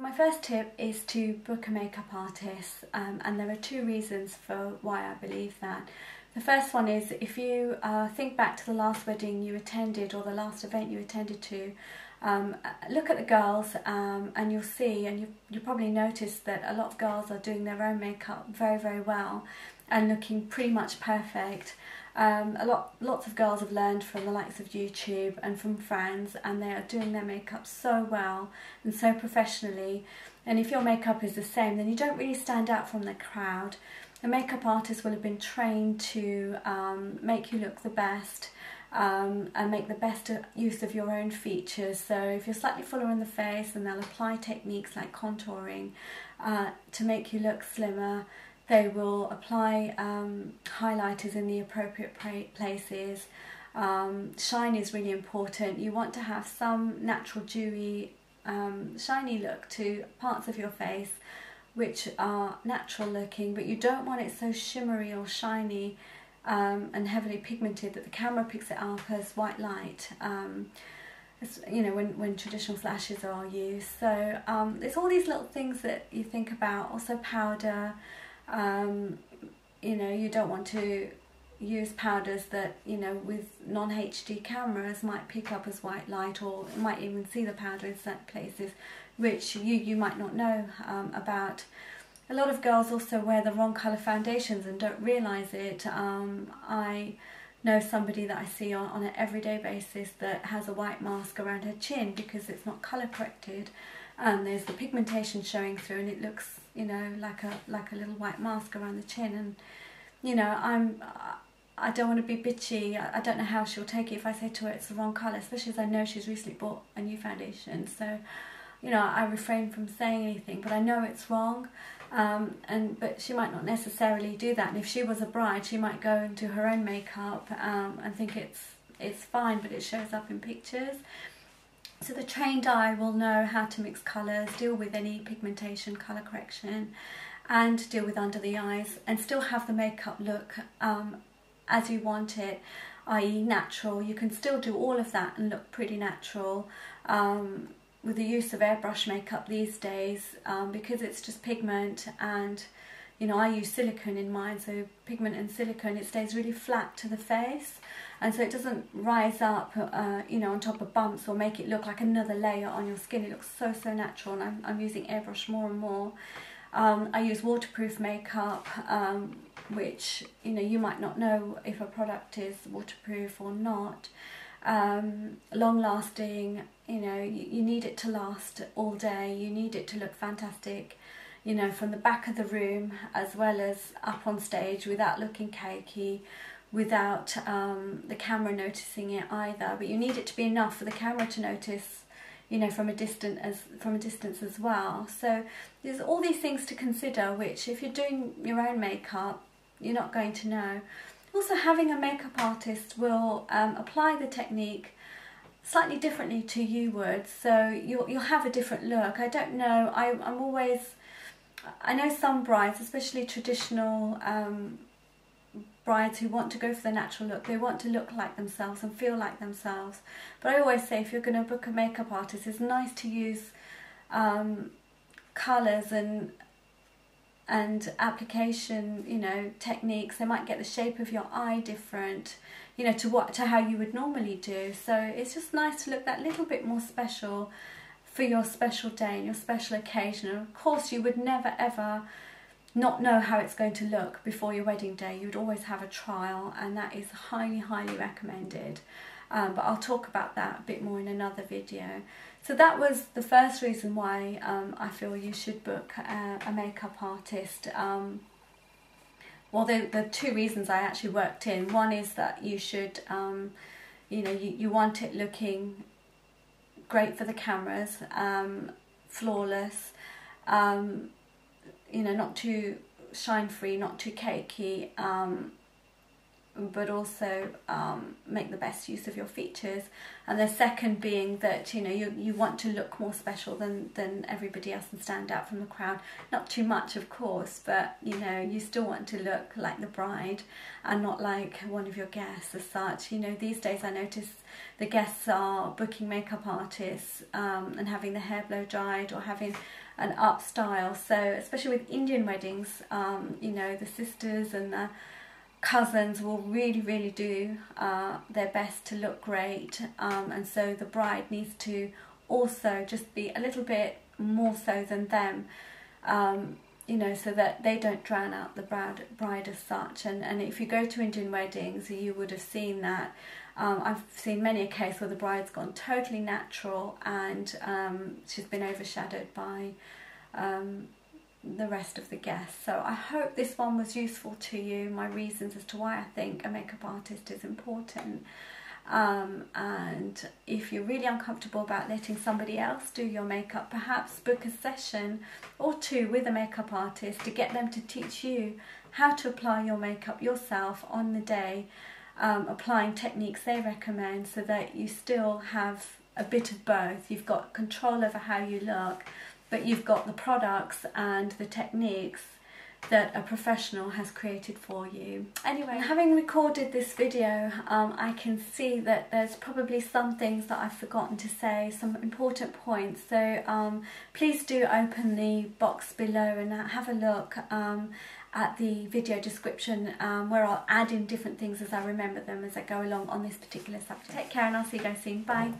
So my first tip is to book a makeup artist, and there are two reasons for why I believe that. The first one is if you think back to the last wedding you attended or the last event you attended to, look at the girls and you'll see, and you probably noticed that a lot of girls are doing their own makeup very, very well and looking pretty much perfect. Lots of girls have learned from the likes of YouTube and from friends, and they are doing their makeup so well and so professionally. And if your makeup is the same, then you don't really stand out from the crowd. A makeup artist will have been trained to make you look the best and make the best use of your own features. So if you're slightly fuller in the face, then they'll apply techniques like contouring to make you look slimmer. They will apply highlighters in the appropriate places. Shine is really important. You want to have some natural dewy, shiny look to parts of your face which are natural looking, but you don't want it so shimmery or shiny and heavily pigmented that the camera picks it up as white light. You know, when traditional flashes are used. So it's all these little things that you think about. Also powder. You know, you don't want to use powders that, you know, with non-HD cameras might pick up as white light, or you might even see the powder in certain places which you might not know about. A lot of girls also wear the wrong colour foundations and don't realise it. I know somebody that I see on an everyday basis that has a white mask around her chin because it's not colour corrected. There's the pigmentation showing through, and it looks, you know, like a little white mask around the chin. And you know, I don't want to be bitchy. I don't know how she'll take it if I say to her it's the wrong colour, especially as I know she's recently bought a new foundation. So, you know, I refrain from saying anything, but I know it's wrong. But she might not necessarily do that. And if she was a bride, she might go and do her own makeup and think it's fine, but it shows up in pictures. So the trained eye will know how to mix colours, deal with any pigmentation, colour correction, and deal with under the eyes, and still have the makeup look as you want it, i.e. natural. You can still do all of that and look pretty natural with the use of airbrush makeup these days, because it's just pigment, and you know, I use silicone in mine, so pigment and silicone, it stays really flat to the face, and so it doesn't rise up, you know, on top of bumps or make it look like another layer on your skin. It looks so, so natural, and I'm using airbrush more and more. I use waterproof makeup, which, you know, you might not know if a product is waterproof or not. Long lasting, you know, you need it to last all day, you need it to look fantastic, you know, from the back of the room as well as up on stage, without looking cakey, without the camera noticing it either. But you need it to be enough for the camera to notice, you know, from a distance as well. So there's all these things to consider, which if you're doing your own makeup, you're not going to know. Also, having a makeup artist will apply the technique slightly differently to you would, so you'll have a different look. I don't know, I know some brides, especially traditional brides who want to go for the natural look, they want to look like themselves and feel like themselves. But I always say, if you're going to book a makeup artist, it's nice to use colours and application, you know, techniques. They might get the shape of your eye different, you know, to how you would normally do. So it's just nice to look that little bit more special for your special day and your special occasion. And of course, you would never ever not know how it's going to look before your wedding day. You would always have a trial, and that is highly, highly recommended. But I'll talk about that a bit more in another video. So that was the first reason why I feel you should book a makeup artist. Well, the two reasons I actually worked in. One is that you should, you know, you want it looking great for the cameras, flawless, you know, not too shine free, not too cakey, but also make the best use of your features. And the second being that, you know, you want to look more special than everybody else and stand out from the crowd. Not too much, of course, but you know, you still want to look like the bride and not like one of your guests as such. You know, these days I notice the guests are booking makeup artists and having the hair blow dried or having an up style. So especially with Indian weddings, you know, the sisters and the cousins will really do their best to look great, and so the bride needs to also just be a little bit more so than them, you know, so that they don't drown out the bride as such. And if you go to Indian weddings, you would have seen that. I've seen many a case where the bride's gone totally natural and she's been overshadowed by the rest of the guests. So I hope this one was useful to you, my reasons as to why I think a makeup artist is important. And if you're really uncomfortable about letting somebody else do your makeup, perhaps book a session or two with a makeup artist to get them to teach you how to apply your makeup yourself on the day, applying techniques they recommend, so that you still have a bit of both. You've got control over how you look, but you've got the products and the techniques that a professional has created for you. Anyway, having recorded this video, I can see that there's probably some things that I've forgotten to say, some important points. So please do open the box below and have a look at the video description, where I'll add in different things as I remember them as I go along on this particular subject. Take care, and I'll see you guys soon. Bye.